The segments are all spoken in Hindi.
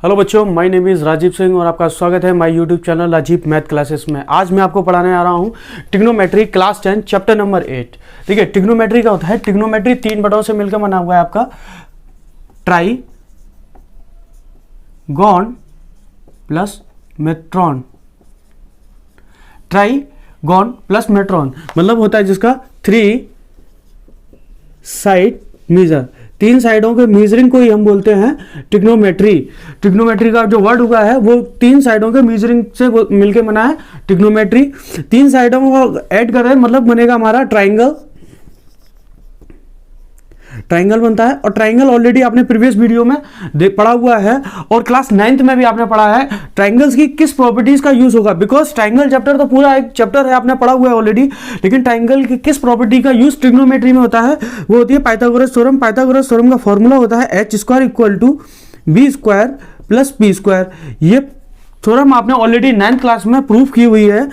हेलो बच्चों, my name is Rajeev Singh और आपका स्वागत है my YouTube channel Rajeev math classes में। आज मैं आपको पढ़ाने आ रहा हूँ ट्रिग्नोमेट्री क्लास 10 चैप्टर नंबर 8। ठीक है, ट्रिग्नोमेट्री का होता है, ट्रिग्नोमेट्री 3 बटों से मिलकर बना हुआ है आपका trigon plus metron. Trigon plus metron मतलब होता है जिसका 3 साइड मेजर, 3 साइडों के मेजरिंग को ही हम बोलते हैं ट्रिग्नोमेट्री। ट्रिग्नोमेट्री का जो वर्ड हुआ है वो 3 साइडों के मेजरिंग से मिलके बना है ट्रिग्नोमेट्री। 3 साइडों को ऐड कर रहे हैं मतलब बनेगा हमारा ट्राइंगल। ट्राइंगल बनता है और ट्राइंगल ऑलरेडी आपने प्रीवियस वीडियो में पढ़ा हुआ है और क्लास 9th में भी आपने पढ़ा है ट्राइंगल्स की किस प्रॉपर्टीज का यूज होगा। बिकॉज ट्राइंगल चैप्टर तो पूरा एक चैप्टर है, आपने पढ़ा हुआ है ऑलरेडी, लेकिन ट्राइंगल की किस प्रॉपर्टी का यूज ट्रिग्नोमेट्री में होता है वो होती है पाइथागोरस थ्योरम। पाइथागोरस थ्योरम का फॉर्मूला होता है h² = b² + p²। ये थ्योरम आपने ऑलरेडी 9th क्लास में प्रूफ की हुई है,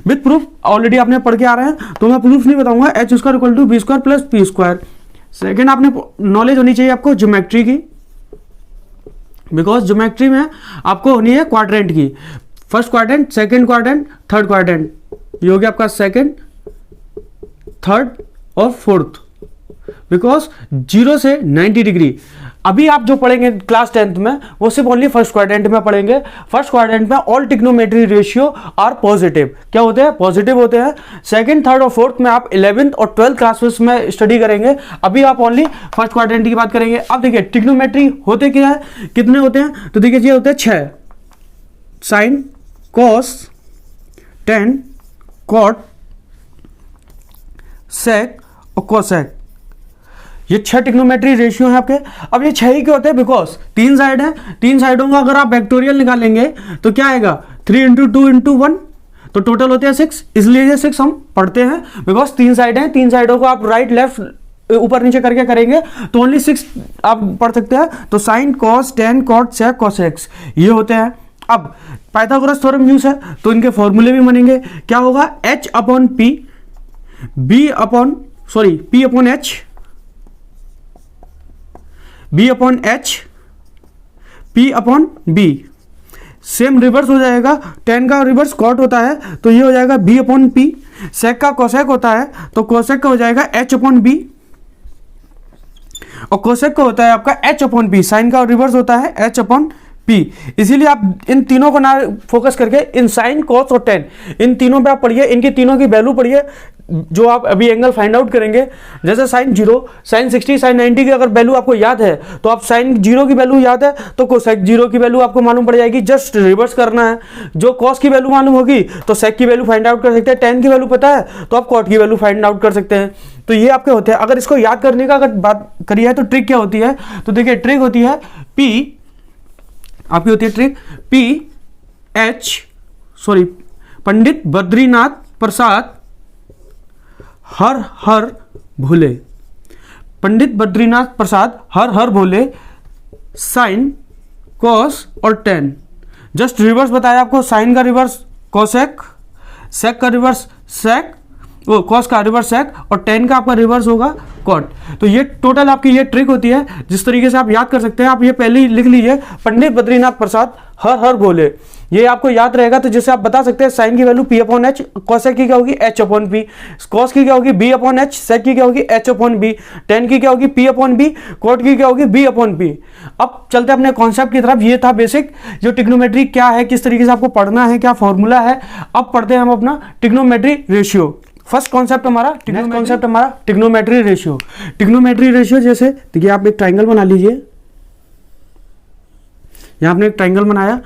विद प्रूफ ऑलरेडी आपने पढ़ के आ रहे हैं, तो मैं प्रूफ नहीं बताऊंगा। h² = b² + p²। सेकेंड, आपने नॉलेज होनी चाहिए आपको ज्योमेट्री की, बिकॉज ज्योमेट्री में आपको होनी है क्वाड्रेंट की। First quadrant, second quadrant, third quadrant. ये हो गया आपका सेकंड, थर्ड और फोर्थ, बिकॉज 0 से 90 डिग्री। अभी आप जो पढ़ेंगे क्लास 10th में वो सिर्फ ओनली फर्स्ट क्वाड्रेंट में पढ़ेंगे। फर्स्ट क्वाड्रेंट में all trigonometry ratio are positive. क्या होते हैं? पॉजिटिव होते हैं। सेकंड, थर्ड और फोर्थ में आप 11th और 12th क्लासेस में स्टडी करेंगे। अभी आप ओनली फर्स्ट क्वाड्रेंट की बात करेंगे। अब देखिए ट्रिग्नोमेट्री होते क्या है, कितने होते हैं, तो देखिए ये होते हैं 6। साइन, कॉस, टेन, कॉट, सेक और कोसेक, ये 6 ट्रिग्नोमेट्री रेशियो है आपके। अब ये 6 ही क्यों होते हैं? बिकॉज 3 साइड है, 3 साइडों का अगर आप वेक्टोरियल निकालेंगे तो क्या आएगा 3 × 2 × 1, तो टोटल होते हैं 6। इसलिए ये 6 हम पढ़ते हैं, बिकॉज 3 साइड है, 3 साइडों को आप राइट लेफ्ट ऊपर नीचे करके करेंगे तो ओनली 6 आप पढ़ सकते हैं। तो साइन, कॉस, टेन, कॉट, सेक, कोसेक्स ये होते हैं। अब पाइथागोरस थ्योरम यूज है तो इनके फॉर्मूले भी बनेंगे। क्या होगा? H/P, P/H, B/H, P/B। Same reverse हो जाएगा, टेन का रिवर्स कॉट होता है तो ये हो जाएगा B/P। सेक का कोसेक होता है तो कोसेक का हो जाएगा H/B और कोसेक का होता है आपका H/P। साइन का रिवर्स होता है H/P। इसीलिए आप इन तीनों को ना फोकस करके इन साइन, कॉस और टेन, इन तीनों पे आप पढ़िए, इनकी तीनों की वैल्यू पढ़िए जो आप अभी एंगल फाइंड आउट करेंगे। जैसे साइन 0, साइन 60, साइन 90 की अगर वैल्यू आपको याद है तो आप साइन 0 की वैल्यू याद है तो कोसेक 0 की वैल्यू आपको मालूम पड़ जाएगी, जस्ट रिवर्स करना है। जो कॉस की वैल्यू मालूम होगी तो सेक की वैल्यू फाइंड आउट कर सकते हैं, टेन की वैल्यू पता है तो आप कॉट की वैल्यू फाइंड आउट कर सकते हैं। तो ये आपके होते हैं। अगर इसको याद करने का अगर बात करी है तो ट्रिक क्या होती है, तो देखिए ट्रिक होती है आपकी होती है ट्रिक पंडित बद्रीनाथ प्रसाद हर हर भोले। पंडित बद्रीनाथ प्रसाद हर हर भोले, साइन, कॉस और टेन। जस्ट रिवर्स बताया आपको, साइन का रिवर्स कोसेक, सेक का रिवर्स सेक, वो कॉस का रिवर्स सेक और टेन का आपका रिवर्स होगा कॉट। तो ये टोटल आपकी ये ट्रिक होती है जिस तरीके से आप याद कर सकते हैं। आप ये पहले ही लिख लीजिए, पंडित बद्रीनाथ प्रसाद हर हर भोले, ये आपको याद रहेगा। तो जैसे आप बता सकते हैं साइन की वैल्यू P/H, कोसेक की क्या होगी H/P, कॉस की क्या होगी B/H, सेक की क्या होगी H/B, टेन की क्या होगी P/B, कॉट की क्या होगी B/P। अब चलते हैं अपने कॉन्सेप्ट की तरफ। ये था बेसिक जो ट्रिग्नोमेट्री क्या है, किस तरीके से आपको पढ़ना है, क्या फॉर्मूला है। अब पढ़ते हैं हम अपना ट्रिग्नोमेट्री रेशियो। फर्स्ट कॉन्सेप्ट हमारा ट्रिग्नोमेट्री रेशियो। ट्रिग्नोमेट्री रेशियो जैसे देखिए आप एक ट्राइंगल बना लीजिए। यहां आपने एक ट्राइंगल बनाया,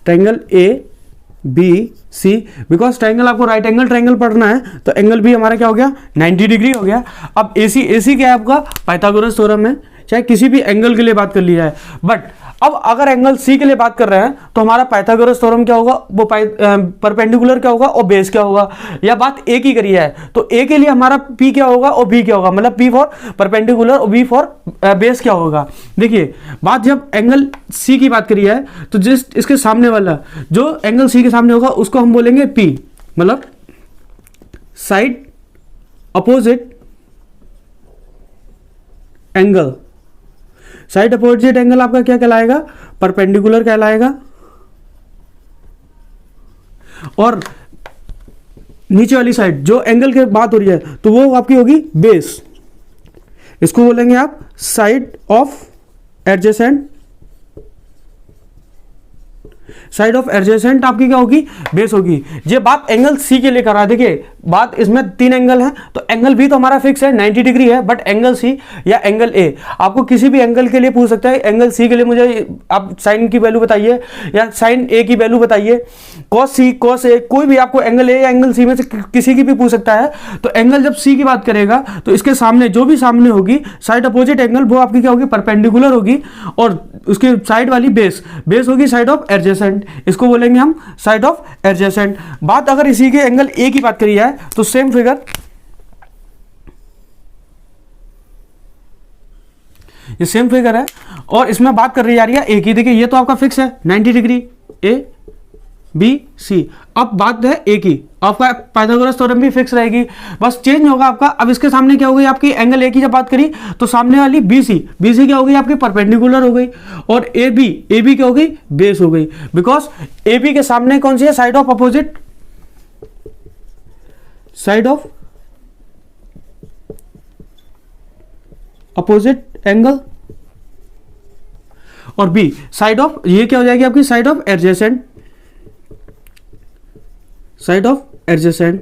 ट्राइंगल ABC। बिकॉज ट्राइंगल आपको राइट एंगल ट्राइंगल पढ़ना है तो एंगल भी हमारा क्या हो गया 90 डिग्री हो गया। अब AC क्या है आपका पाइथागोरस थ्योरम है, चाहे किसी भी एंगल के लिए बात कर लिया है। बट अब अगर एंगल C के लिए बात कर रहे हैं तो हमारा पाइथागोरस थ्योरम क्या होगा, वो परपेंडिकुलर क्या होगा और बेस क्या होगा, या बात A की करी है तो A के लिए हमारा P क्या होगा और B क्या होगा, मतलब P फॉर परपेंडिकुलर और B फॉर बेस क्या होगा। देखिए बात जब एंगल C की बात करी है तो जिस इसके सामने वाला जो एंगल C के सामने होगा उसको हम बोलेंगे P, मतलब side opposite angle. Side opposite angle आपका क्या कहलाएगा, परपेंडिकुलर कहलाएगा, और नीचे वाली साइड जो एंगल की बात हो रही है तो वो आपकी होगी बेस, इसको बोलेंगे आप side of adjacent. Side of adjacent आपकी क्या होगी, बेस होगी। ये बात एंगल सी के लिए कर रहा है। देखिए बात इसमें 3 एंगल है, तो एंगल बी तो हमारा फिक्स है 90 डिग्री है, बट एंगल सी या एंगल ए आपको किसी भी एंगल के लिए पूछ सकता है। एंगल सी के लिए मुझे आप साइन की वैल्यू बताइए या साइन ए की वैल्यू बताइए, कॉस सी कॉस ए, कोई भी आपको एंगल ए या एंगल सी में से किसी की भी पूछ सकता है। तो एंगल जब सी की बात करेगा तो इसके सामने जो भी सामने होगी साइड अपोजिट एंगल वो आपकी क्या होगी, परपेंडिकुलर होगी, और उसके साइड वाली बेस होगी साइड ऑफ एडजेसेंट, इसको बोलेंगे हम साइड ऑफ एडजेसेंट। बात अगर इसी के एंगल ए की बात करी जाए तो सेम फिगर, ये सेम फिगर है और इसमें बात कर रही जा रही है ए की। देखिए ये तो आपका फिक्स है 90 डिग्री ए बी सी। अब बात है ए की, आपका पाइथागोरस थ्योरम भी फिक्स रहेगी, बस चेंज होगा आपका। अब इसके सामने क्या हो गई आपकी, एंगल ए की जब बात करी तो सामने वाली बी सी क्या हो गई आपकी, परपेंडिकुलर हो गई, और ए बी क्या हो गई, बेस हो गई। बिकॉज ए बी के सामने कौन सी है, side of opposite, side of opposite angle, और बी साइड ऑफ, ये क्या हो जाएगी आपकी, side of adjacent, side of adjacent.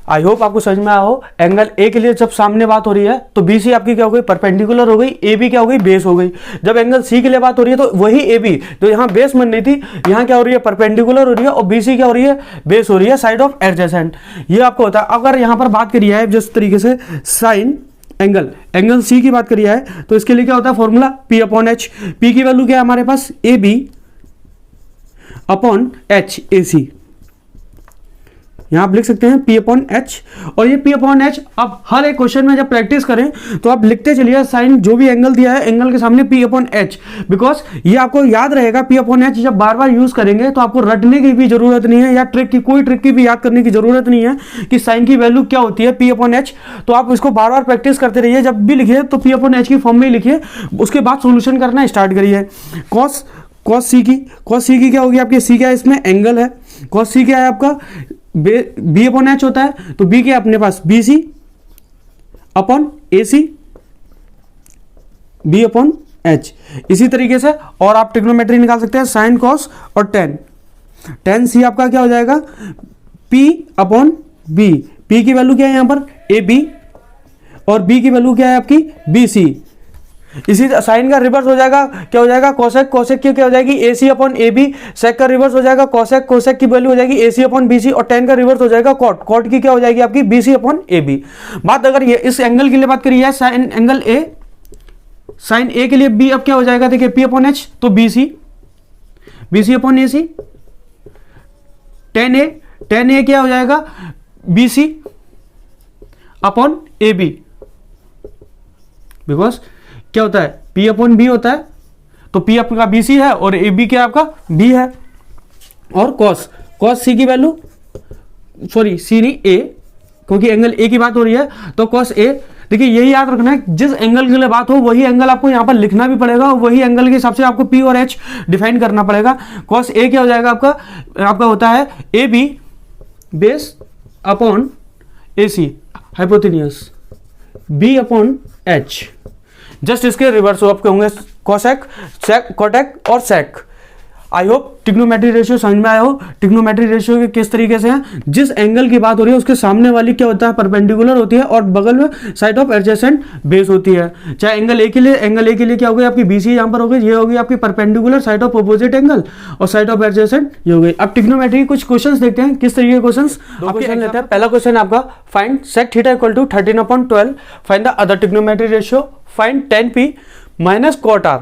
I hope आपको समझ में आया हो। एंगल ए के लिए जब सामने बात हो रही है तो बी सी आपकी क्या हो गई, परपेंडिकुलर हो गई, ए बी क्या हो गई, बेस हो गई। जब एंगल सी के लिए बात हो रही है तो वही ए बी तो यहां बेस बन रही थी, यहां क्या हो रही है, परपेंडिकुलर हो रही है, और बी सी क्या हो रही है, बेस हो रही है, साइड ऑफ एडजेसेंट। ये आपको होता है। अगर यहां पर बात करी है जिस तरीके से साइन एंगल सी की बात करी है तो इसके लिए क्या होता है formula, P upon H. P की वैल्यू क्या है हमारे पास, A B upon H A C, यहां आप लिख सकते हैं P अपॉन एच। और ये P अपॉन एच आप हर एक क्वेश्चन में जब प्रैक्टिस करें तो आप लिखते चलिए साइन जो भी एंगल दिया है एंगल के सामने P अपॉन एच, बिकॉज ये आपको याद रहेगा। P अपॉन एच जब बार बार यूज करेंगे तो आपको रटने की भी जरूरत नहीं है, या कोई ट्रिक की भी याद करने की जरूरत नहीं है कि साइन की वैल्यू क्या होती है P अपॉन एच। तो आप इसको बार बार प्रैक्टिस करते रहिए, जब भी लिखिए तो P अपॉन एच की फॉर्म में लिखिए, उसके बाद सोल्यूशन करना स्टार्ट करिए। कॉस सी की क्या होगी आपकी, सी क्या है इसमें एंगल है, कॉस सी क्या है आपका, बी अपॉन एच होता है, तो बी क्या अपने पास, B C upon A C, B upon H. इसी तरीके से और आप ट्रिग्नोमेट्री निकाल सकते हैं, साइन कॉस और टेन सी आपका क्या हो जाएगा, पी अपॉन बी। पी की वैल्यू क्या है यहां पर, ए बी, और बी की वैल्यू क्या है आपकी, बी सी। इसी साइन का रिवर्स हो जाएगा, क्या हो जाएगा, कोसेक की क्या हो जाएगी, ए सी अपॉन ए बी। सेक का रिवर्स हो जाएगा कोसेक की वैल्यू हो जाएगी ए सी अपॉन बी सी, और टेन का रिवर्स हो जाएगा कॉट की क्या हो जाएगी आपकी, B C upon A B. बात अगर ये इस एंगल के लिए बात करिए, sine angle A, sine A के लिए बी अब क्या हो जाएगा, देखिए पी अपॉन एच तो B C upon A C, tan A क्या हो जाएगा, B C upon A B. Because क्या होता है, P अपॉन बी होता है, तो P आपका बी सी है और ए बी क्या आपका B है। और कॉस सी की वैल्यू, सॉरी सी नहीं ए, क्योंकि एंगल ए की बात हो रही है, तो कॉस ए। देखिए यही याद रखना है, जिस एंगल के लिए बात हो वही एंगल आपको यहाँ पर लिखना भी पड़ेगा, और वही एंगल के हिसाब से आपको P और H डिफाइन करना पड़ेगा। कॉस ए क्या हो जाएगा आपका होता है A B base upon A C hypotenuse, B upon H. Just इसके रिवर्स हो आपके होंगे कोसेक, सेक, कोटेक और sec. I hope trigonometry ratio समझ में आया हो। ट्रिग्नोमेट्री रेशियो के किस तरीके से हैं, जिस एंगल की बात हो रही है उसके सामने वाली क्या होता है, परपेंडिकुलर होती है, और बगल में साइड ऑफ एडजेसेंट बेस होती है। चाहे एंगल ए के लिए क्या हो गई आपकी बीसी यहां पर हो गई, ये होगी आपकी perpendicular side of opposite angle, और साइड ऑफ एडजेसेंट ये हो गई। अब ट्रिग्नोमेट्री कुछ क्वेश्चंस देखते हैं किस तरीके के क्वेश्चंस क्वेश्चन लेते हैं। पहला क्वेश्चन आपका, find sec theta equal to 13/12, find the other trigonometry ratio, find tan p minus cot r।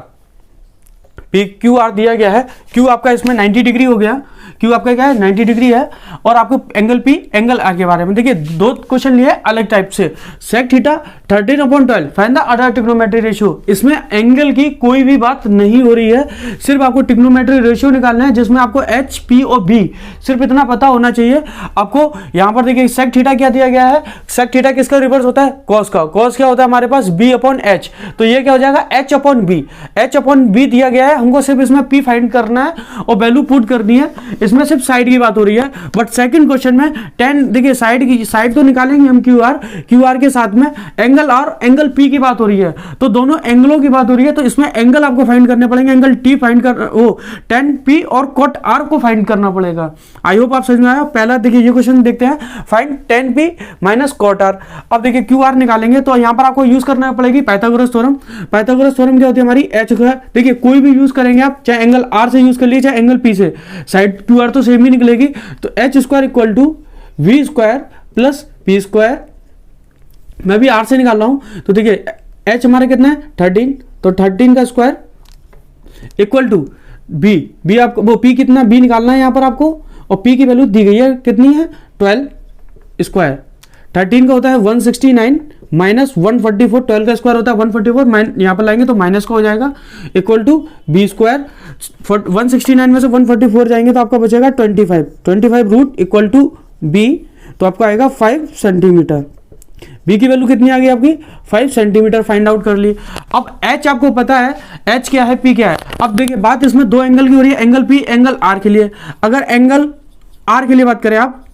P Q R दिया गया है, क्यू आपका इसमें 90 डिग्री हो गया, क्यू आपका क्या है 90 डिग्री है, और आपको एंगल पी एंगल आर के बारे में देखिए दो क्वेश्चन लिए अलग टाइप से। Sec theta 13/12 find the other trigonometry ratio, इसमें एंगल की कोई भी बात नहीं हो रही है, सिर्फ आपको ट्रिग्नोमेट्री रेशियो निकालना है जिसमें आपको एच पी और बी सिर्फ इतना पता होना चाहिए आपको। यहां पर देखिए सेक थीटा क्या दिया गया है, सेक थीटा किसका रिवर्स होता है, कॉस का। कॉस क्या होता है हमारे पास बी अपॉन एच, तो ये क्या हो जाएगा H upon B. H upon B दिया गया है, हमको सिर्फ इसमें पी फाइंड करना है और वैल्यू पुट करनी है। इसमें सिर्फ साइड की बात हो रही है, बट सेकंड क्वेश्चन में 10 देखिए साइड की साइड तो निकालेंगे हम क्यू आर के साथ में एंगल आर एंगल पी की बात हो रही है, तो दोनों एंगलों की बात हो रही है, तो इसमें एंगल आपको फाइंड करने पड़ेंगे, एंगल टी फाइंड कर वो tan पी और कॉट आर को फाइंड करना पड़ेगा। आई होप आप समझ में आया। पहला देखिए ये क्वेश्चन देखते हैं, find tan P minus cot R. अब देखिए क्यू आर निकालेंगे तो यहां पर आपको यूज करना पड़ेगी पाइथागोरस थ्योरम। पाइथागोरस थ्योरम क्या होती है हमारी, एच का देखिए कोई भी यूज करेंगे आप, चाहे एंगल आर से यूज कर लीजिए चाहे एंगल पी से, साइड क्यू आर तो सेम ही निकलेगी। तो H square equal to V square plus P square, मैं भी आर से निकाल रहा हूं, तो देखिए एच हमारा कितना है 13, तो 13 का स्क्वायर इक्वल टू बी आपको वो पी कितना बी निकालना है यहां पर आपको, और पी की वैल्यू दी गई है कितनी है 12 स्क्वायर। 13 का होता है 169 माइनस 144, 12 का स्क्वायर होता है 144, यहां पर लाएंगे तो माइनस का हो जाएगा इक्वल टू बी स्क्वायर। 169 में से 144 जाएंगे तो आपका बचेगा 25 रूट इक्वल टू बी, तो आपका आएगा 5 सेंटीमीटर। बी की वैल्यू कितनी आ गई आपकी 5 सेंटीमीटर फाइंड आउट कर ली। अब एच आपको पता है एच क्या है पी क्या है। अब देखिए बात इसमें दो एंगल की हो रही है, एंगल पी एंगल आर के लिए। अगर एंगल आर के लिए बात करें आप,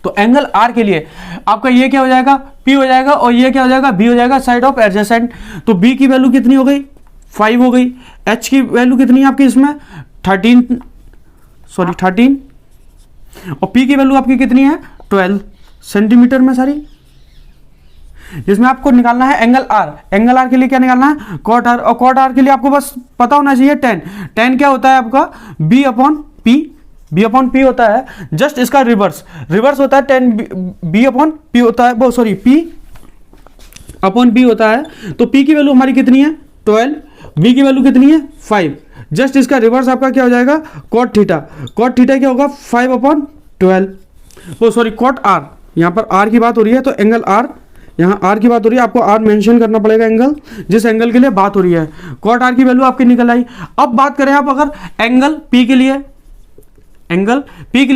तो एंगल आर के लिए आपका ये क्या हो जाएगा पी हो जाएगा, और ये क्या हो जाएगा बी हो जाएगा, साइड ऑफ एडजेसेंट। तो बी की वैल्यू कितनी हो गई 5 हो गई, एच की वैल्यू कितनी है आपकी इसमें 13 और पी की वैल्यू आपकी कितनी है 12 सेंटीमीटर में सारी, जिसमें आपको निकालना है एंगल आर। एंगल आर के लिए क्या निकालना है कॉट आर, और कॉट आर के लिए आपको बस पता होना चाहिए tan क्या होता है आपका बी अपॉन पी होता है, जस्ट इसका रिवर्स होता है tan बी अपॉन पी होता है, वो सॉरी पी अपॉन बी होता है। तो पी की वैल्यू हमारी कितनी है 12, बी की वैल्यू कितनी है 5, जस्ट इसका रिवर्स आपका क्या हो जाएगा कॉट थीटा क्या होगा 5/12, वो सॉरी कॉट आर, यहाँ पर आर की बात हो रही है तो एंगल आर, यहाँ आर की बात हो रही है, आपको आर मेंशन करना पड़ेगा एंगल जिस एंगल के लिए बात हो रही है। कॉट आर की वैल्यू आपकी निकल आई। अब बात करें आप अगर एंगल पी के लिए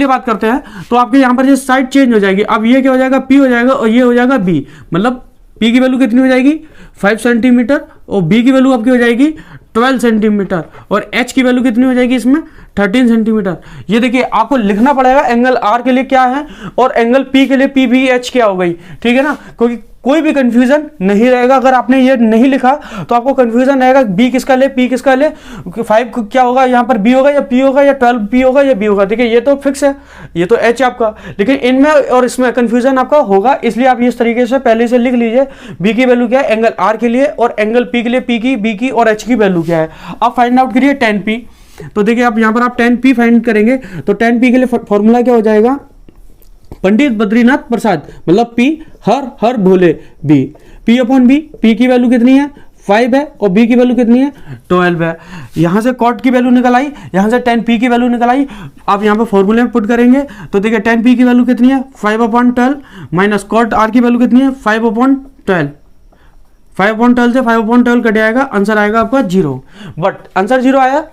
बात करते हैं, तो आपके यहाँ पर ये साइड चेंज हो जाएगी। अब ये क्या हो जाएगा पी हो जाएगा और ये हो जाएगा बी, मतलब पी की वैल्यू कितनी हो जाएगी 5 सेंटीमीटर और बी की वैल्यू आपकी हो जाएगी 12 सेंटीमीटर, और एच की वैल्यू कितनी हो जाएगी इसमें 13 सेंटीमीटर। ये देखिए आपको लिखना पड़ेगा एंगल आर के लिए क्या है और एंगल पी के लिए पी बी एच क्या हो गई, ठीक है ना, क्योंकि कोई भी कंफ्यूजन नहीं रहेगा। अगर आपने ये नहीं लिखा तो आपको कंफ्यूजन रहेगा बी किसका ले पी किसका ले, 5 क्या होगा यहाँ पर बी होगा या पी होगा या 12 पी होगा या बी होगा। देखिए ये तो फिक्स है, ये तो एच आपका, लेकिन इनमें और इसमें कंफ्यूजन आपका होगा, इसलिए आप इस तरीके से पहले से लिख लीजिए बी की वैल्यू क्या है एंगल आर के लिए और एंगल पी के लिए पी की बी की और एच की वैल्यू क्या है। आप फाइंड आउट करिए tan पी। तो देखिए आप यहाँ पर आप tan पी फाइंड करेंगे तो tan पी के लिए फॉर्मूला क्या हो जाएगा पंडित बद्रीनाथ प्रसाद, मतलब P Har Bhole B, P upon B, P की वैल्यू कितनी है 5 है और बी की वैल्यू कितनी है 12 है। यहां से कॉट की वैल्यू निकल आई, यहां से tan पी की वैल्यू निकल आई। आप यहां पर फॉर्मूले में पुट करेंगे तो देखिए tan पी की वैल्यू कितनी है 5/12 माइनस कॉट आर की वैल्यू कितनी है 5/12। 5/12 से 5/12 कट जाएगा, आंसर आएगा आपका 0। बट आंसर 0 आया।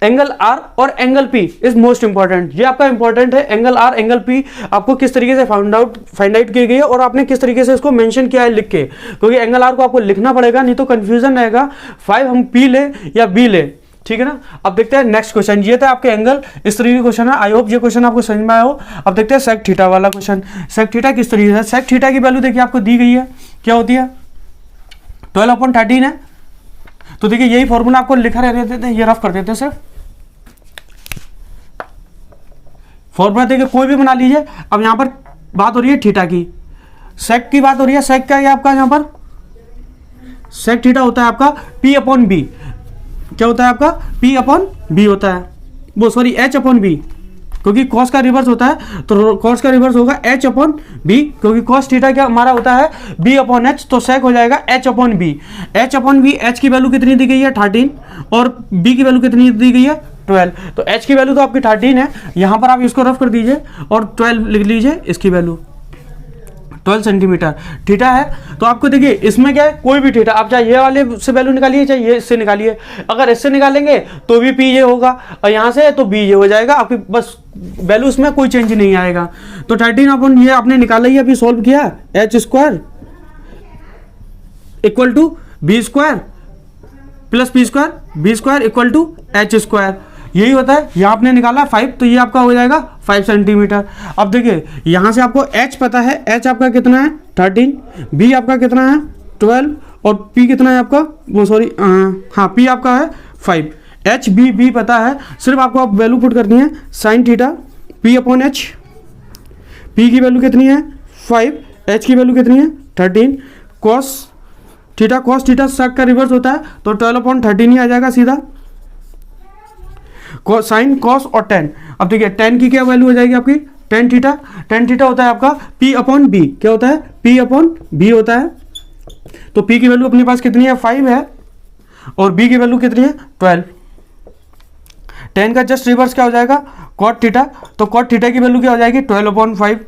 एंगल आर और angle P is most important, ये आपका इंपॉर्टेंट है। एंगल आर एंगल पी आपको किस तरीके से फाइंड आउट की गई है और आपने किस तरीके से इसको मेंशन किया है लिख के, क्योंकि एंगल आर को आपको लिखना पड़ेगा, नहीं तो कंफ्यूजन रहेगा 5 हम पी ले या बी ले, ठीक है ना। अब देखते हैं नेक्स्ट क्वेश्चन, ये था आपके एंगल, इस तरीके का क्वेश्चन है। आई होप ये क्वेश्चन आपको समझ में आया हो। अब देखते हैं सेक थीटा वाला क्वेश्चन। सेक थीटा किस तरीके से, सेक थीटा की वैल्यू देखिए आपको दी गई है, क्या होती है 12/13 है। तो देखिए यही फॉर्मूला आपको लिखा रह देते थे, ये रफ कर देते सिर्फ फॉर्मूला देखिए कोई भी बना लीजिए। अब यहां पर बात हो रही है थीटा की, सेक की बात हो रही है। सेक क्या है आपका यहां पर, सेक थीटा होता है आपका पी अपॉन बी, क्या होता है आपका पी अपॉन बी होता है, वो सॉरी एच अपॉन बी, क्योंकि कॉस का रिवर्स होता है तो कॉस का रिवर्स होगा एच अपॉन बी, क्योंकि कॉस थीटा क्या हमारा होता है बी अपॉन एच, तो सेक हो जाएगा H upon B. H upon B, H की वैल्यू कितनी दी गई है 13 और बी की वैल्यू कितनी दी गई है 12। तो h की वैल्यू तो आपकी 13 है, यहाँ पर आप इसको रफ कर दीजिए और 12 लिख लीजिए, इसकी वैल्यू 12 सेंटीमीटर। थीटा है तो आपको देखिए इसमें क्या है, कोई भी थीटा आप चाहे ये वाले से वैल्यू निकालिए चाहे ये इससे निकालिए, अगर इससे निकालेंगे तो भी पी ये होगा और यहाँ से तो बी ये हो जाएगा आपकी, बस वैल्यू इसमें कोई चेंज नहीं आएगा। तो 13 अपन ये आपने निकाला ही अभी सॉल्व किया, H square equal to B square plus P square, B square equal to H square, यही होता है। यहाँ आपने निकाला 5 तो ये आपका हो जाएगा 5 सेंटीमीटर। अब देखिए यहाँ से आपको h पता है, h आपका कितना है 13, b आपका कितना है 12 और p कितना है आपका, वो सॉरी हाँ p आपका है 5, h b पता है, सिर्फ आपको आप वैल्यू पुट करनी है sine theta p upon h, p की वैल्यू कितनी है 5, h की वैल्यू कितनी है 13, cos थीटा सेक का रिवर्स होता है तो 12/13 ही आ जाएगा सीधा, साइन कॉस और टेन। अब देखिए टेन की क्या वैल्यू हो जाएगी आपकी, टेन थीटा होता है आपका p अपॉन बी, क्या होता है p अपॉन बी होता है। तो p की वैल्यू अपने पास कितनी है 5 है और b की वैल्यू कितनी है 12। टेन का जस्ट रिवर्स क्या हो जाएगा cot थीटा, तो cot थीटा की वैल्यू क्या हो जाएगी 12/5।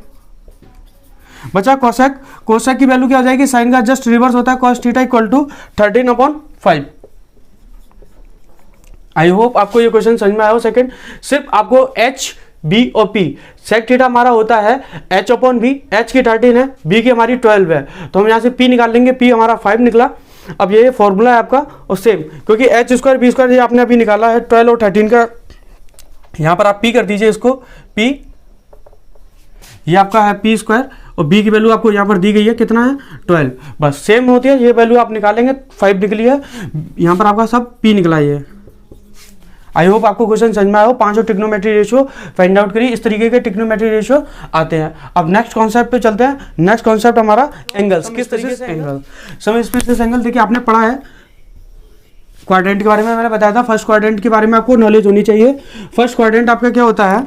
बचा कोसेक की वैल्यू क्या हो जाएगी, साइन का जस्ट रिवर्स होता है cos theta equal to 13/5। I hope आपको ये क्वेश्चन समझ में आया हो। सेकंड, सिर्फ आपको h b और p, सेक थीटा हमारा होता है h अपॉन b, h की 13 है, b की हमारी 12 है, तो हम यहाँ से p निकाल लेंगे, p हमारा 5 निकला। अब ये फॉर्मूला है आपका और सेम, क्योंकि h स्क्वायर b स्क्वायर ये आपने अभी निकाला है 12 और 13 का, यहाँ पर आप p कर दीजिए इसको, p ये आपका है p स्क्वायर और b की वैल्यू आपको यहाँ पर दी गई है कितना है 12, बस सेम होती है, ये वैल्यू आप निकालेंगे 5 निकली है, यहाँ पर आपका सब p निकला है। आई होप आपको क्वेश्चन समझ में आया हो। 5 ट्रिग्नोमेट्री रेशियो फाइंड आउट करिए, इस तरीके के ट्रिग्नोमेट्री रेशियो आते हैं। अब नेक्स्ट कॉन्सेप्ट पे चलते हैं। नेक्स्ट कॉन्सेप्ट हमारा एंगल्स, किस तरीके से एंगल, सम स्पेसिस एंगल। देखिए आपने पढ़ा है क्वाड्रेंट के बारे में, मैंने बताया था फर्स्ट क्वाड्रेंट के बारे में आपको नॉलेज होनी चाहिए। फर्स्ट क्वाड्रेंट आपका क्या होता है,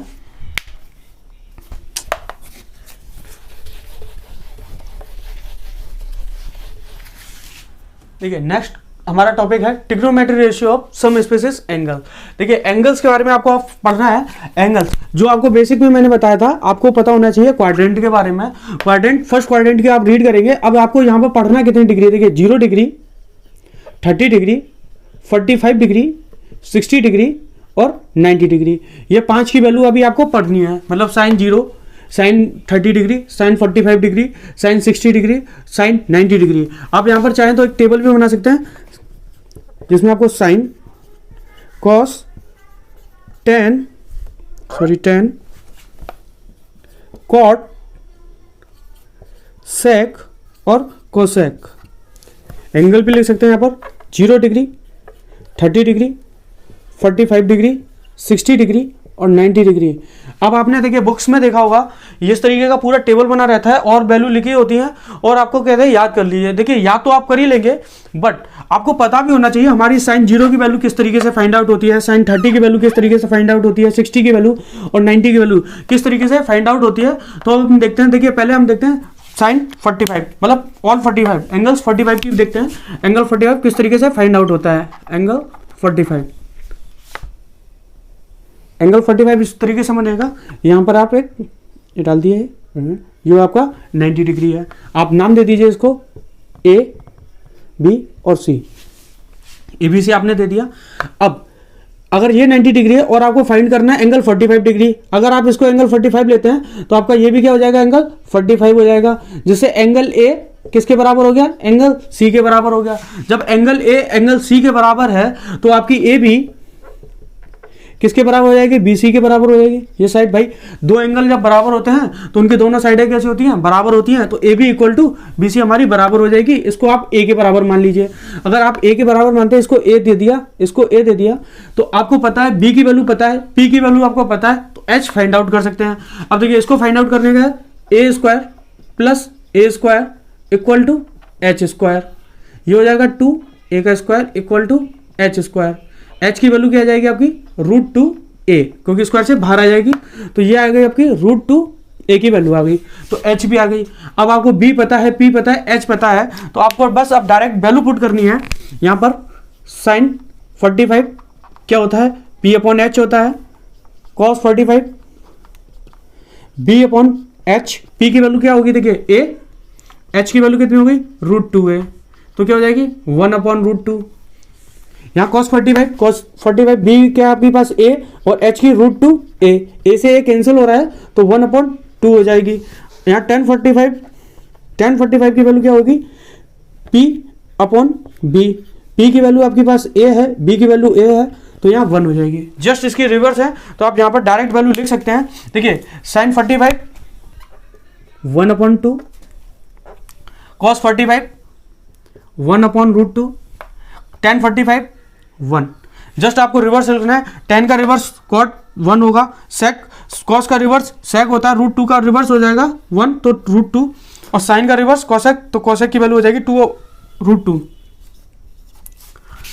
देखिए नेक्स्ट हमारा टॉपिक है trigonometry ratio of some specific angle. देखिए एंगल्स के बारे में आपको पढ़ना है। एंगल्स जो आपको बेसिक में मैंने बताया था, आपको पता होना चाहिए क्वाड्रेंट के बारे में। क्वाड्रेंट फर्स्ट क्वाड्रेंट के आप रीड करेंगे। अब आपको यहाँ पर पढ़ना कितनी डिग्री, देखिए 0 डिग्री, 30 डिग्री, 45 डिग्री, 60 डिग्री और 90 डिग्री, ये 5 की वैल्यू अभी आपको पढ़नी है। मतलब sine 0, sine 30 degree, sine 45 degree, sine 60 degree, sine 90 degree. आप यहाँ पर चाहें तो एक टेबल भी बना सकते हैं जिसमें आपको साइन, कॉस, टेन, कॉट, सेक और कोसेक। एंगल भी लिख सकते हैं यहाँ पर 0 डिग्री, 30 डिग्री, 45 डिग्री, 60 डिग्री और 90 डिग्री। अब आपने देखिए बुक्स में देखा होगा इस तरीके का पूरा टेबल बना रहता है और वैल्यू लिखी होती है और आपको कहते हैं याद कर लीजिए। देखिए याद तो आप कर ही लेंगे, बट आपको पता भी होना चाहिए हमारी साइन 0 की वैल्यू किस तरीके से फाइंड आउट होती है, साइन 30 की वैल्यू किस तरीके से फाइंड आउट होती है, 60 की वैल्यू और 90 की वैल्यू किस तरीके से फाइंड आउट होती है। तो अब हम देखते हैं, देखिए पहले हम देखते हैं साइन 45, मतलब ऑल 45 एंगल्स 45 की देखते हैं। एंगल 45 किस तरीके से फाइंड आउट होता है। एंगल 45, एंगल 45 इस तरीके से बनेगा। यहाँ पर आप एक ये डाल दिए, ये आपका 90 डिग्री है। आप नाम दे दीजिए इसको ए, बी और सी। ए बी सी आपने दे दिया। अब अगर ये 90 डिग्री है और आपको फाइंड करना है एंगल 45 डिग्री, अगर आप इसको एंगल 45 लेते हैं तो आपका ये भी क्या हो जाएगा, एंगल 45 हो जाएगा। जिससे एंगल ए किसके बराबर हो गया, एंगल सी के बराबर हो गया। जब एंगल ए एंगल सी के बराबर है तो आपकी ए भी किसके बराबर हो जाएगी, बी सी के बराबर हो जाएगी। ये साइड भाई दो एंगल जब बराबर होते हैं तो उनकी दोनों साइडें कैसी होती हैं, बराबर होती हैं। तो A B equal to B C हमारी बराबर हो जाएगी। इसको आप ए के बराबर मान लीजिए। अगर आप ए के बराबर मानते हैं, इसको ए दे दिया, इसको ए दे दिया, तो आपको पता है बी की वैल्यू पता है, पी की वैल्यू आपको पता है, तो एच फाइंड आउट कर सकते हैं। अब देखिए इसको फाइंड आउट करने का A square plus A square equal to H square, ये हो जाएगा 2a का square equal to H square. H की वैल्यू क्या आ जाएगी आपकी, √2a, क्योंकि स्क्वायर से बाहर आ जाएगी। तो ये आ गई आपकी √2a की वैल्यू आ गई, तो h भी आ गई। अब आपको b पता है, p पता है, h पता है, तो आपको बस अब डायरेक्ट वैल्यू पुट करनी है। यहाँ पर साइन 45 क्या होता है, P अपॉन एच होता है cos 45, B upon H, P की वैल्यू क्या होगी देखिए A, H की वैल्यू कितनी होगी √2A, तो क्या हो जाएगी 1 अपॉन √2। यहाँ cos 45 B क्या है आपके पास A और H की √2A, A से A कैंसिल हो रहा है तो 1 अपॉन 2 हो जाएगी। यहाँ tan 45 की वैल्यू क्या होगी P अपॉन B, P की वैल्यू आपके पास A है, B की वैल्यू A है, तो यहाँ 1 हो जाएगी। जस्ट इसकी रिवर्स है तो आप यहाँ पर डायरेक्ट वैल्यू लिख सकते हैं। देखिए sin 45 1 upon 2, cos 45 1 upon √2, tan 45 1। Just आपको रिवर्स लिखना है। tan का रिवर्स cot 1 होगा, sec cos का रिवर्स sec होता है, √2 का रिवर्स हो जाएगा 1 तो √2, और sin का रिवर्स cosec तो cosec की वैल्यू हो जाएगी 2 √2।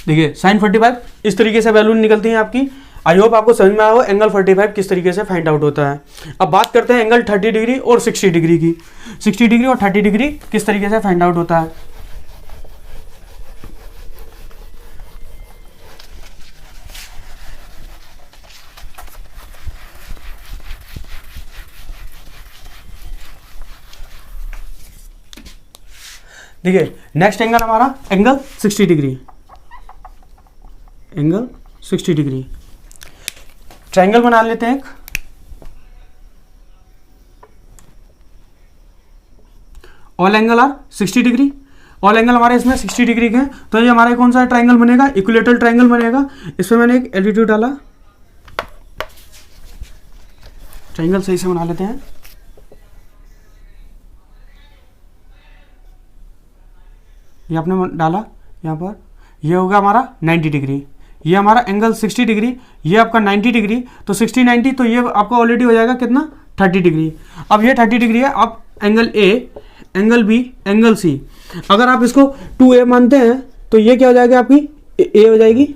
देखिए sin 45 इस तरीके से वैल्यू निकलती है आपकी। आई होप आपको समझ में आया हो एंगल 45 किस तरीके से फाइंड आउट होता है। अब बात करते हैं एंगल 30 डिग्री और 60 डिग्री की। 60 डिग्री और 30 डिग्री किस तरीके से फाइंड आउट होता है। देखिए नेक्स्ट एंगल हमारा angle 60 degree, angle 60 degree. Triangle बना लेते हैं एक। All angle are 60 degree, all angle हमारे इसमें 60 डिग्री के हैं, तो ये हमारा कौन सा ट्रायंगल बनेगा, इक्विलेटरल ट्रायंगल बनेगा। इसमें मैंने एक एल्टीट्यूड डाला, ट्रायंगल सही से बना लेते हैं। ये आपने डाला यहाँ पर, ये होगा हमारा 90 डिग्री, ये हमारा एंगल 60 डिग्री, ये आपका 90 डिग्री, तो 60 90 तो ये आपका ऑलरेडी हो जाएगा कितना 30 डिग्री। अब ये 30 डिग्री है। अब angle A, angle B, angle C, अगर आप इसको 2A मानते हैं तो ये क्या हो जाएगा आपकी A हो जाएगी,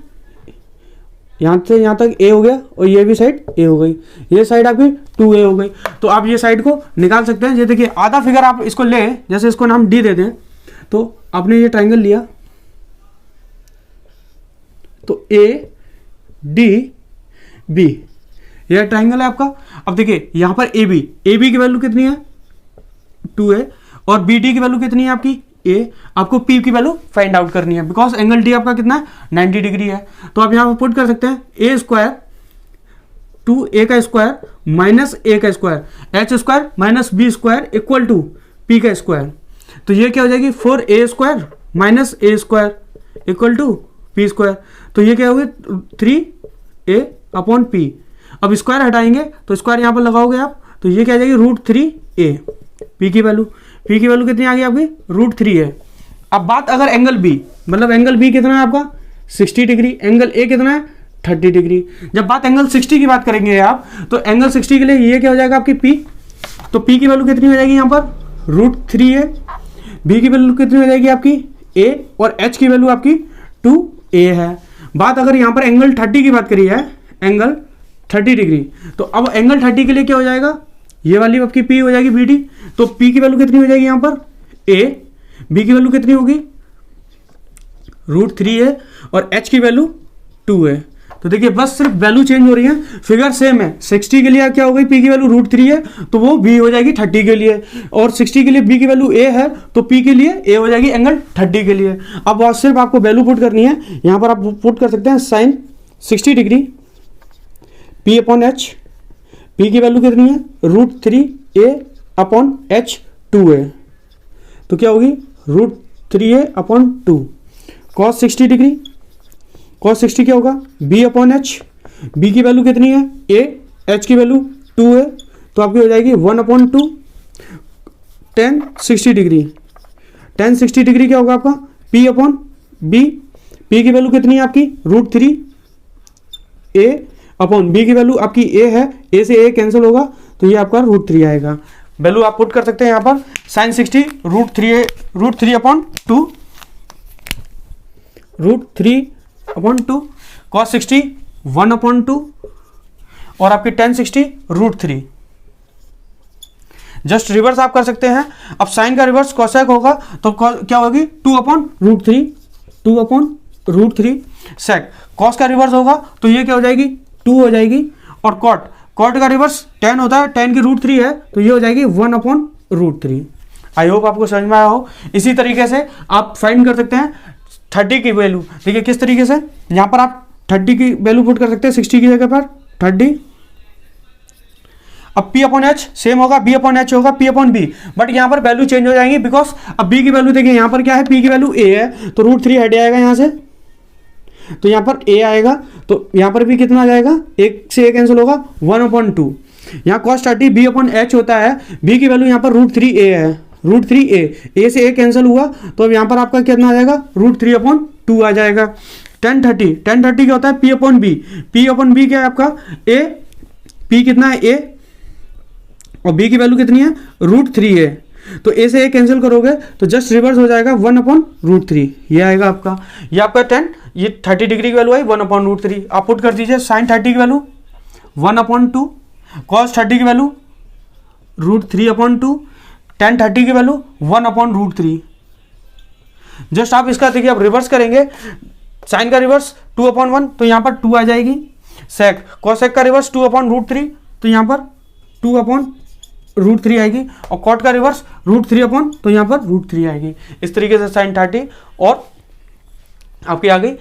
यहाँ से यहाँ तक A हो गया, और ये भी साइड A हो गई, ये साइड आपकी 2A हो गई। तो आप ये साइड को निकाल सकते हैं। ये देखिए आधा फिगर आप इसको ले, जैसे इसको नाम D दे दें, तो आपने ये ट्रायंगल लिया तो A D B, यह ट्रायंगल है आपका। अब देखिए यहां पर AB की वैल्यू कितनी है 2A, और BD की वैल्यू कितनी है आपकी A। आपको P की वैल्यू फाइंड आउट करनी है, बिकॉज एंगल D आपका कितना है 90 डिग्री है। तो आप यहां पर पुट कर सकते हैं A स्क्वायर 2A का स्क्वायर माइनस A का square, H square minus B square equal to P का स्क्वायर। तो ये क्या हो जाएगी 4A square minus A square equal to P square. तो ये क्या होगी 3A अपॉन P। अब स्क्वायर हटाएंगे तो स्क्वायर यहाँ पर लगाओगे आप, तो ये क्या आ जाएगी √3A। P की वैल्यू कितनी आ गई आपकी √3 है। अब बात अगर एंगल B, मतलब एंगल B कितना है आपका 60 डिग्री, एंगल A कितना है 30 डिग्री। जब बात एंगल 60 की बात करेंगे आप, तो एंगल 60 के लिए ये क्या हो जाएगा आपकी P, तो P की वैल्यू कितनी हो जाएगी यहाँ पर √3A। B की वैल्यू कितनी हो जाएगी आपकी A, और H की वैल्यू आपकी 2A है। बात अगर यहाँ पर एंगल 30 की बात करी है, एंगल 30 डिग्री, तो अब एंगल 30 के लिए क्या हो जाएगा, ये वाली आपकी P हो जाएगी BD। तो P की वैल्यू कितनी हो जाएगी यहाँ पर A, B की वैल्यू कितनी होगी √3A, और H की वैल्यू 2A। तो देखिए बस सिर्फ वैल्यू चेंज हो रही है, फिगर सेम है। 60 के लिए क्या हो गई P की वैल्यू √3 है, तो वो B हो जाएगी 30 के लिए, और 60 के लिए B की वैल्यू A है, तो P के लिए A हो जाएगी एंगल 30 के लिए। अब सिर्फ आपको वैल्यू पुट करनी है, यहाँ पर आप पुट कर सकते हैं sine 60 degree P upon H, P की वैल्यू कितनी है √3A अपॉन H 2A, तो क्या होगी √3A upon 2। cos 60 degree, cos 60 क्या होगा B अपॉन H, B की वैल्यू कितनी है A, H की वैल्यू 2A, तो आपकी हो जाएगी 1 upon 2। tan 60 degree, tan 60 degree क्या होगा आपका P अपॉन B, P की वैल्यू कितनी है आपकी √3A अपॉन B की वैल्यू आपकी A है, A से A कैंसिल होगा, तो ये आपका √3 आएगा। वैल्यू आप पुट कर सकते हैं यहाँ पर sin 60 √3 upon 2, √3 upon 2, cos 60 1 upon 2, और आपकी tan 60 √3। जस्ट रिवर्स आप कर सकते हैं। अब साइन का रिवर्स कोसेक होगा, तो क्या होगी 2 अपॉन √3, 2 अपॉन √3, सेक कॉस का रिवर्स होगा तो ये क्या हो जाएगी 2 हो जाएगी, और कॉट का रिवर्स tan होता है, tan की √3 है तो ये हो जाएगी 1/√3। आई होप आपको समझ में आया हो। इसी तरीके से आप फाइंड कर सकते हैं 30 की वैल्यू। देखिए किस तरीके से, यहाँ पर आप 30 की वैल्यू पुट कर सकते हैं 60 की जगह पर 30। अब P/H सेम होगा, B/H होगा P/B, बट यहाँ पर वैल्यू चेंज हो जाएंगी बिकॉज अब B की वैल्यू देखिए यहाँ पर क्या है, P की वैल्यू A है तो √3 हट जाएगा यहाँ से, तो यहाँ पर A आएगा तो यहाँ पर भी कितना आ जाएगा, 1 से A कैंसिल होगा 1/2। यहाँ cos 30 B/H होता है, B की वैल्यू यहाँ पर √3A है, √3A, A से A कैंसिल हुआ तो अब यहाँ पर आपका कितना आ जाएगा √3/2 आ जाएगा। tan 30 क्या होता है P/B, P/B क्या है आपका A, P कितना है A और B की वैल्यू कितनी है √3A, तो A से A कैंसिल करोगे तो जस्ट रिवर्स हो जाएगा 1/√3, ये आएगा आपका, ये आपका 10, ये 30 डिग्री की वैल्यू आई 1/√3। आप पुट कर दीजिए sin 30 की वैल्यू 1/2, cos 30 की वैल्यू √3/2, tan 30 की वैल्यू 1/√3। जस्ट आप इसका देखिए आप रिवर्स करेंगे, साइन का रिवर्स 2/1 तो यहाँ पर 2 आ जाएगी, सेक कोसेक का रिवर्स 2/√3 तो यहाँ पर 2/√3 आएगी, और कॉट का रिवर्स √3 तो यहाँ पर √3 आएगी। इस तरीके से साइन 30 और आपकी आ गई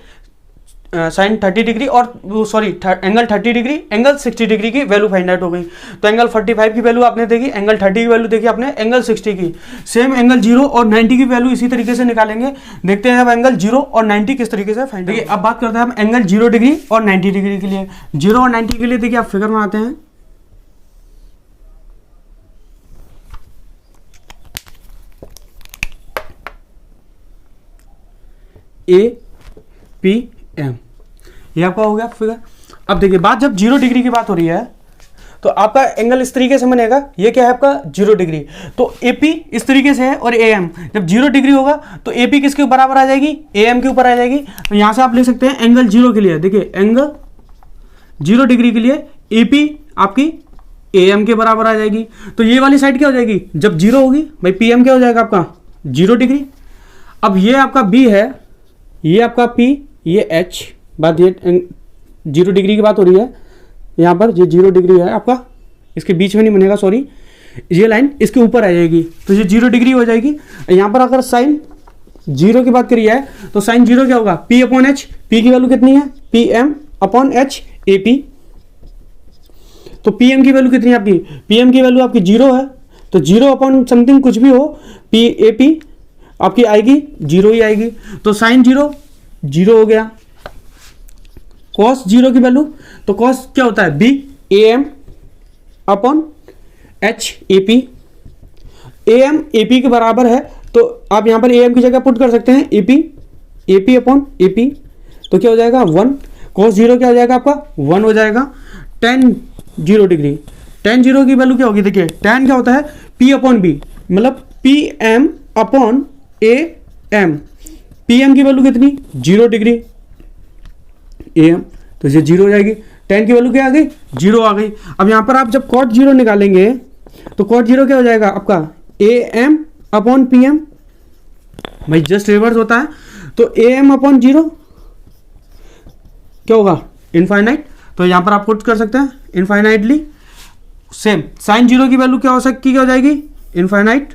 साइन 30 डिग्री और sorry angle 30 degree, angle 60 degree की वैल्यू फाइंड आउट हो गई। तो एंगल 45 की वैल्यू आपने देखी, एंगल 30 की वैल्यू देखी आपने, एंगल 60 की, सेम एंगल 0 और 90 की वैल्यू इसी तरीके से निकालेंगे। देखते हैं अब एंगल 0 और 90 किस तरीके से फाइंड। देखिए अब बात करते हैं हम एंगल 0 डिग्री और 90 डिग्री के लिए। 0 और 90 के लिए देखिए आप फिगर बनाते हैं, APM, ये आपका हो गया फिगर। अब देखिए बात जब 0 डिग्री की बात हो रही है तो आपका एंगल इस तरीके से बनेगा, ये क्या है आपका 0 डिग्री, तो AP इस तरीके से है और AM जब 0 डिग्री होगा तो AP किसके बराबर आ जाएगी, AM के ऊपर आ जाएगी। तो यहां से आप लिख सकते हैं एंगल 0 के लिए, देखिए एंगल 0 डिग्री के लिए AP आपकी AM के बराबर आ जाएगी। तो ये वाली साइड क्या हो जाएगी, जब 0 होगी भाई PM क्या हो जाएगा आपका 0 डिग्री। अब ये आपका B है, ये आपका P, ये H, बात ये 0 डिग्री की बात हो रही है, यहाँ पर ये 0 डिग्री है आपका, इसके बीच में नहीं बनेगा सॉरी, ये लाइन इसके ऊपर आ जाएगी तो ये 0 डिग्री हो जाएगी। यहाँ पर अगर साइन 0 की बात करी है तो साइन 0 क्या होगा P/H, P की वैल्यू कितनी है PM/H AP, तो PM की वैल्यू कितनी है आपकी, PM की वैल्यू आपकी 0 है तो 0/समथिंग कुछ भी हो AP आपकी आएगी 0 ही आएगी। तो साइन 0 0 हो गया, कॉस 0 की वैल्यू, तो कॉस क्या होता है BAM/H AP, AM AP के बराबर है तो आप यहाँ पर AM की जगह पुट कर सकते हैं AP/AP, तो क्या हो जाएगा 1, कॉस 0 क्या हो जाएगा आपका 1 हो जाएगा। tan 0 डिग्री, tan 0 की वैल्यू क्या होगी, देखिए tan क्या होता है P/B, मतलब PM/AM, PM की वैल्यू कितनी 0 डिग्री AM, तो ये 0 हो जाएगी, tan की वैल्यू क्या आ गई 0 आ गई। अब यहाँ पर आप जब cot 0 निकालेंगे तो cot 0 क्या हो जाएगा आपका AM/PM, भाई जस्ट रिवर्स होता है तो AM/0 क्या होगा इनफाइनाइट, तो यहाँ पर आप पुट कर सकते हैं इनफाइनाइटली। सेम साइन 0 की वैल्यू क्या हो सकती, क्या हो जाएगी इनफाइनाइट,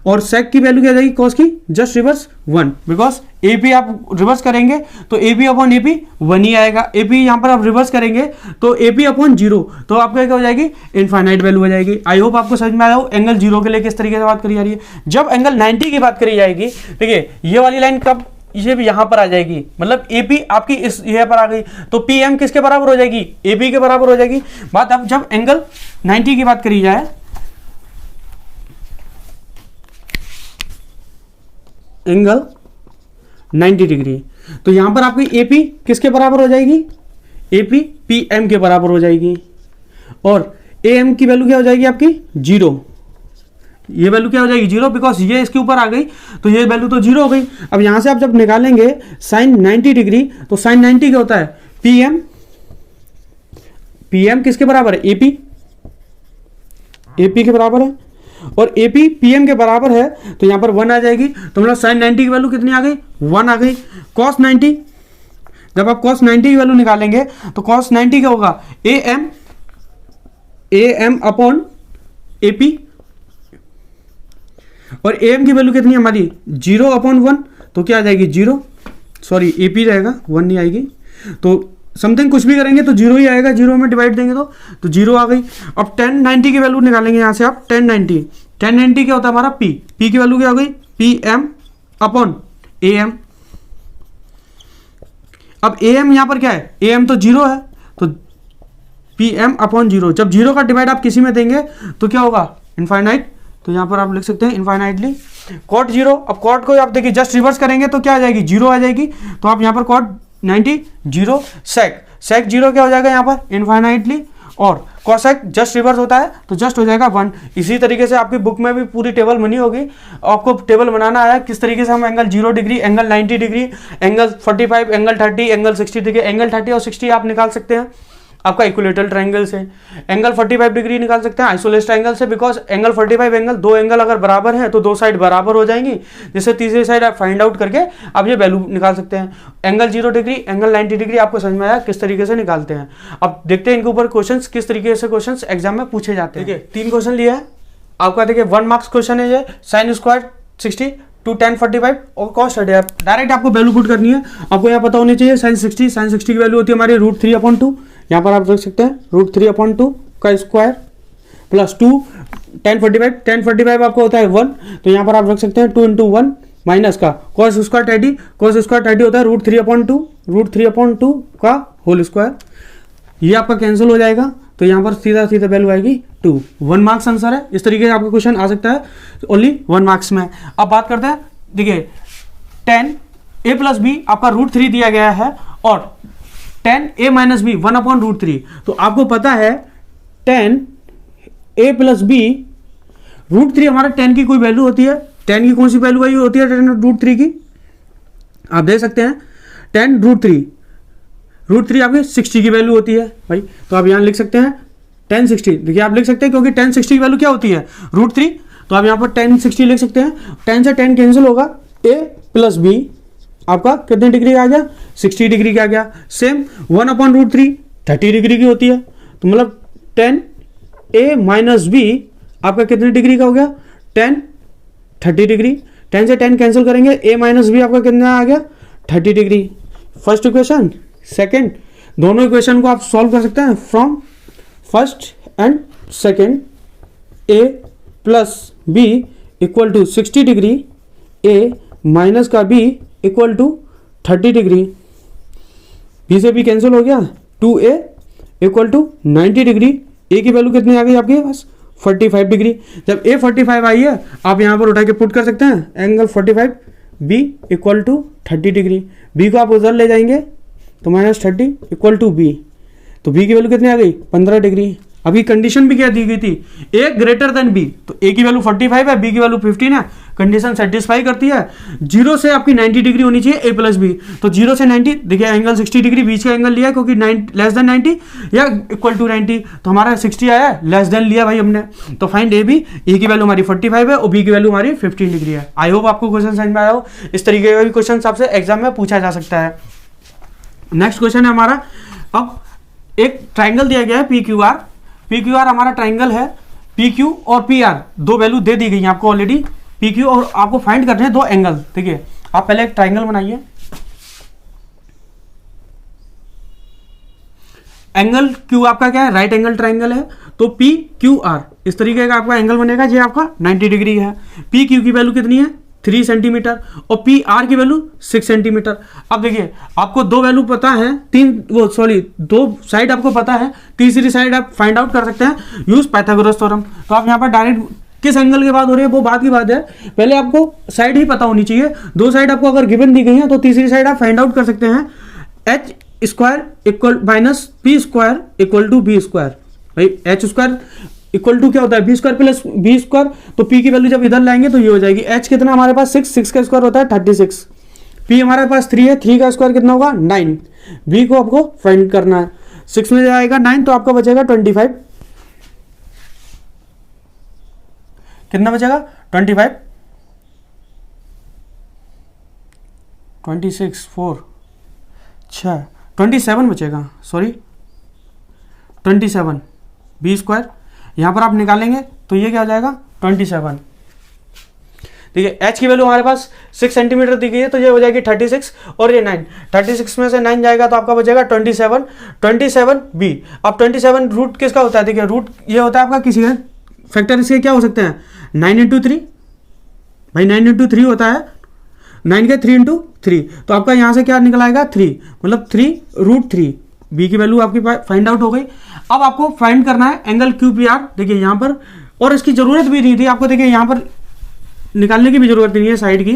और सेक की वैल्यू क्या आ जाएगी कॉस की जस्ट रिवर्स 1, बिकॉज AP आप रिवर्स करेंगे तो AP/AP 1 ही आएगा, AP यहाँ पर आप रिवर्स करेंगे तो AP/0 तो आपका क्या हो जाएगी इनफाइनाइट वैल्यू हो जाएगी। आई होप आपको समझ में आया हो एंगल 0 के लिए किस तरीके से बात करी जा रही है। जब एंगल 90 की बात करी जाएगी, देखिए ये वाली लाइन कब ये भी यहाँ पर आ जाएगी, मतलब AP आपकी इस यहाँ पर आ गई तो PM किसके बराबर हो जाएगी AP के बराबर हो जाएगी। बात अब जब एंगल 90 की बात करी जाए, एंगल 90 डिग्री, तो यहां पर आपकी AP किसके बराबर हो जाएगी AP PM के बराबर हो जाएगी, और AM की वैल्यू क्या हो जाएगी आपकी 0, ये वैल्यू क्या हो जाएगी 0, बिकॉज ये इसके ऊपर आ गई तो ये वैल्यू तो 0 हो गई। अब यहां से आप जब निकालेंगे साइन 90 डिग्री तो साइन 90 क्या होता है PM किसके बराबर है AP के बराबर है, और AP PM के बराबर है तो यहाँ पर 1 आ जाएगी, तो मतलब साइन 90 की वैल्यू कितनी आ गई 1 आ गई। कॉस 90 जब आप cos 90 की वैल्यू निकालेंगे तो cos 90 क्या होगा, am अपॉन AP, और am की वैल्यू कितनी है हमारी 0 अपॉन 1, तो क्या आ जाएगी 0, सॉरी AP रहेगा 1 नहीं आएगी, तो समथिंग कुछ भी करेंगे तो 0 ही आएगा, 0 में डिवाइड देंगे तो 0 आ गई। अब 1090 की वैल्यू निकालेंगे यहाँ से आप, 1090 क्या होता है हमारा P की वैल्यू क्या हो गई PM अपॉन AM। अब AM यहाँ पर क्या है, AM तो 0 है, तो PM अपॉन 0, जब 0 का डिवाइड आप किसी में देंगे तो क्या होगा इनफाइनाइट, तो यहाँ पर आप लिख सकते हैं इनफाइनाइटली कॉट 0। अब कॉट को आप देखिए जस्ट रिवर्स करेंगे तो क्या आ जाएगी 0 आ जाएगी, तो आप यहाँ पर कॉट 90 0, सेक 0 क्या हो जाएगा यहाँ पर इनफाइनाइटली, और कॉसेक जस्ट रिवर्स होता है तो जस्ट हो जाएगा 1। इसी तरीके से आपकी बुक में भी पूरी टेबल बनी होगी, आपको टेबल बनाना है किस तरीके से हम angle 0 degree, angle 90 degree, angle 45, angle 30, angle 60 degree, angle 30 और 60 आप निकाल सकते हैं आपका इक्विलेटरल ट्रायंगल से। एंगल 45 डिग्री निकाल सकते हैं आइसोलेस ट्रायंगल से, बिकॉज एंगल 45 एंगल, दो एंगल अगर बराबर है तो दो साइड बराबर हो जाएंगी, जिससे तीसरी साइड आप फाइंड आउट करके आप ये वैल्यू निकाल सकते हैं। एंगल 0 डिग्री, एंगल 90 डिग्री आपको समझ में आया किस तरीके से निकालते हैं। अब देखते हैं इनके ऊपर क्वेश्चंस किस तरीके से क्वेश्चंस एग्जाम में पूछे जाते हैं। देखिए 3 क्वेश्चन लिया है आपका, देखिए 1 मार्क्स क्वेश्चन है ये, साइन स्क्वायर 60 टू tan 45 और cos 30। डायरेक्ट आपको वैल्यू पुट करनी है, आपको यहाँ पता होनी चाहिए साइन 60 की वैल्यू होती है हमारी √3/2, यहाँ पर आप रख सकते हैं √3/2 का स्क्वायर प्लस 2 tan 45 आपको होता है 1, तो यहाँ पर आप रख सकते हैं 2 × 1 माइनस का cos स्क्वायर 30 होता है √3/2 का होल स्क्वायर, ये आपका कैंसिल हो जाएगा, तो यहाँ पर सीधा सीधा वैल्यू आएगी 2। 1 मार्क्स आंसर है। इस तरीके से आपका क्वेश्चन आ सकता है ओनली 1 मार्क्स में। अब बात करते हैं, देखिए tan a + b आपका √3 दिया गया है और tan a - b 1/√3, तो आपको पता है tan a + b √3 हमारा tan की कोई वैल्यू होती है, tan की कौन सी वैल्यू आई होती है tan √3 की, आप देख सकते हैं tan √3 आपकी 60 की वैल्यू होती है भाई, तो आप यहाँ लिख सकते हैं tan 60। देखिए आप लिख सकते हैं क्योंकि tan 60 की वैल्यू क्या होती है √3, तो आप यहाँ पर tan 60 लिख सकते हैं। tan से tan कैंसिल होगा, a + b आपका कितने डिग्री का आ गया 60 डिग्री का आ गया। सेम 1/√3 30 डिग्री की होती है, तो मतलब tan a - b आपका कितने डिग्री का हो गया tan 30 डिग्री। tan से tan कैंसिल करेंगे, a - b आपका कितना आ गया 30 डिग्री। फर्स्ट इक्वेशन, सेकेंड, दोनों इक्वेशन को आप सॉल्व कर सकते हैं from first and second. a + b = 60 degree, a minus का b = 30 डिग्री, b से b कैंसिल हो गया, 2a = 90 डिग्री। a की वैल्यू कितनी आ गई आपके पास 45 डिग्री। जब a 45 आई है आप यहाँ पर उठा के पुट कर सकते हैं एंगल 45, b = 30 डिग्री, b को आप उधर ले जाएंगे तो -30 = b, तो b की वैल्यू कितनी आ गई 15 डिग्री। अभी कंडीशन भी क्या दी गई थी, a ग्रेटर देन b, तो a की वैल्यू 45 है, b की वैल्यू 15 है, कंडीशन सेटिस्फाई करती है। 0 से आपकी 90 डिग्री होनी चाहिए a + b, तो 0 से 90, देखिए एंगल 60 डिग्री बीच का एंगल लिया है क्योंकि लेस देन 90 या = 90, तो हमारा 60 आया है, लेस देन लिया भाई हमने, तो फाइंड a b। a की वैल्यू हमारी 45 है और b की वैल्यू हमारी 15 डिग्री है। आई होप आपको क्वेश्चन समझ में आया हो। इस तरीके का भी क्वेश्चन आपसे एग्जाम में पूछा जा सकता है। नेक्स्ट क्वेश्चन है हमारा, अब एक ट्राइंगल दिया गया है PQR हमारा ट्राइंगल है, PQ और PR दो वैल्यू दे दी गई है आपको ऑलरेडी, PQ और आपको फाइंड करने हैं दो एंगल। देखिए आप पहले एक ट्राइंगल बनाइए, एंगल Q आपका क्या है राइट एंगल ट्राइंगल है, तो PQR इस तरीके का आपका एंगल बनेगा, ये आपका 90 डिग्री है। PQ की वैल्यू कितनी है 3 सेंटीमीटर और PR की वैल्यू 6 सेंटीमीटर। अब देखिए आपको दो वैल्यू पता है, दो साइड आपको पता है, तीसरी साइड आप फाइंड आउट कर सकते हैं यूज पाइथागोरस थ्योरम। तो आप यहाँ पर डायरेक्ट किस एंगल की बात हो रही है वो बात की बात है, पहले आपको साइड ही पता होनी चाहिए। दो साइड आपको अगर गिवन दी गई है तो तीसरी साइड आप फाइंड आउट कर सकते हैं, h² - p² = b²। भाई h² इक्वल टू क्या होता है b² + b², तो p की वैल्यू जब इधर लाएंगे तो ये हो जाएगी। h कितना हमारे पास 6 का स्क्वायर होता है 36, p हमारे पास 3 है, 3 का स्क्वायर कितना होगा 9, b को आपको फाइंड करना है, 6 में जाएगा 9 तो आपका बचेगा 25, कितना बचेगा 25, 26 4 अच्छा 27 बचेगा, सॉरी 27 बी स्क्वायर, यहाँ पर आप निकालेंगे तो ये क्या हो जाएगा 27। ठीक है, एच की वैल्यू हमारे पास 6 सेंटीमीटर दी गई है, तो ये हो जाएगी 36 और ये 9, 36 में से 9 जाएगा तो आपका बचेगा 27 बी। अब 27 रूट किसका होता है, देखिए रूट ये होता है आपका किसी का फैक्टर, इसके क्या हो सकते हैं 9 इंटू 3, भाई 9 इंटू 3 होता है, 9 के 3 इंटू 3, तो आपका यहाँ से क्या निकल आएगा 3, मतलब 3√3, बी की वैल्यू आपकी फाइंड आउट हो गई। अब आपको फाइंड करना है एंगल क्यू पी आर, देखिए यहाँ पर, और इसकी जरूरत भी नहीं थी आपको, देखिए यहाँ पर निकालने की भी जरूरत नहीं है, साइड की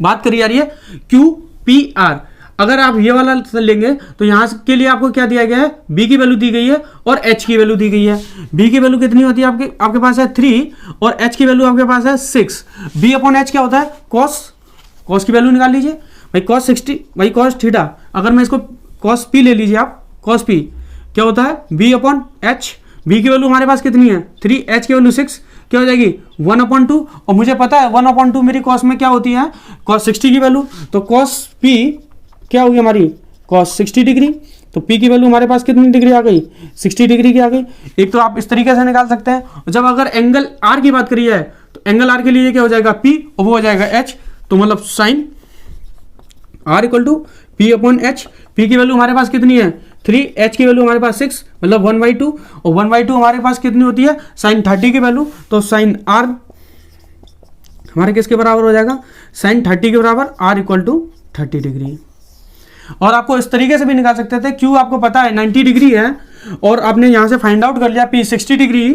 बात करी जा रही है क्यू पी आर। अगर आप ये वाला लेंगे तो यहाँ के लिए आपको क्या दिया गया है, बी की वैल्यू दी गई है और एच की वैल्यू दी गई है। बी की वैल्यू कितनी होती है आपके पास है 3 और एच की वैल्यू आपके पास है 6। बी अपॉन एच क्या होता है कॉस की वैल्यू निकाल लीजिए भाई, cos 60 भाई cos थीटा, अगर मैं इसको cos p ले लीजिए आप, cos p क्या होता है b अपॉन एच, b की वैल्यू हमारे पास कितनी है 3, h की वैल्यू 6, क्या हो जाएगी 1/2, और मुझे पता है 1/2 मेरी cos में क्या होती है cos 60 की वैल्यू, तो cos p क्या होगी हमारी cos 60 डिग्री, तो p की वैल्यू हमारे पास कितनी डिग्री आ गई 60 डिग्री की आ गई। एक तो आप इस तरीके से निकाल सकते हैं। जब अगर एंगल r की बात करी है तो एंगल r के लिए क्या हो जाएगा p और वो हो जाएगा h, तो मतलब sine r equal to p upon H, p की वैल्यू हमारे पास कितनी है 3, h की वैल्यू हमारे पास 6, मतलब 1/2, और 1/2 हमारे पास कितनी होती है साइन 30 की वैल्यू, तो साइन r हमारे किसके बराबर हो जाएगा साइन 30 के बराबर, r इक्वल टू 30 डिग्री। और आपको इस तरीके से भी निकाल सकते थे, क्यों आपको पता है 90 डिग्री है और आपने यहां से फाइंड आउट कर लिया p 60 डिग्री,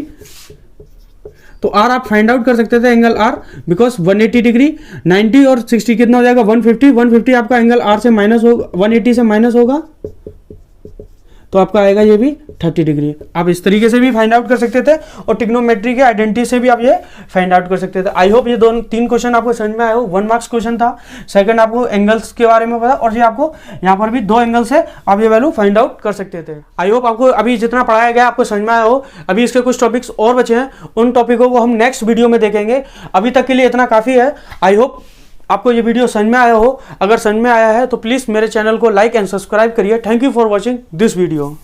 तो r आप फाइंड आउट कर सकते थे एंगल r, बिकॉज 180 डिग्री 90 और 60 कितना हो जाएगा 150 आपका एंगल r से माइनस होगा, 180 से माइनस होगा, तो आपका आएगा ये भी 30 डिग्री। आप इस तरीके से भी फाइंड आउट कर सकते थे और ट्रिग्नोमेट्री के आइडेंटिटी से भी आप ये फाइंड आउट कर सकते थे। आई होप ये 2-3 क्वेश्चन आपको समझ में आए हो। 1 मार्क्स क्वेश्चन था, सेकंड आपको एंगल्स के बारे में पता, और ये आपको यहाँ पर भी 2 एंगल से आप ये वैल्यू फाइंड आउट कर सकते थे। आई होप आपको अभी जितना पढ़ाया गया आपको समझ में आया हो। अभी इसके कुछ टॉपिक्स और बचे हैं, उन टॉपिकों को हम नेक्स्ट वीडियो में देखेंगे। अभी तक के लिए इतना काफ़ी है। आई होप आपको ये वीडियो समझ में आया हो। अगर समझ में आया है तो प्लीज़ मेरे चैनल को लाइक एंड सब्सक्राइब करिए। Thank you for watching this video.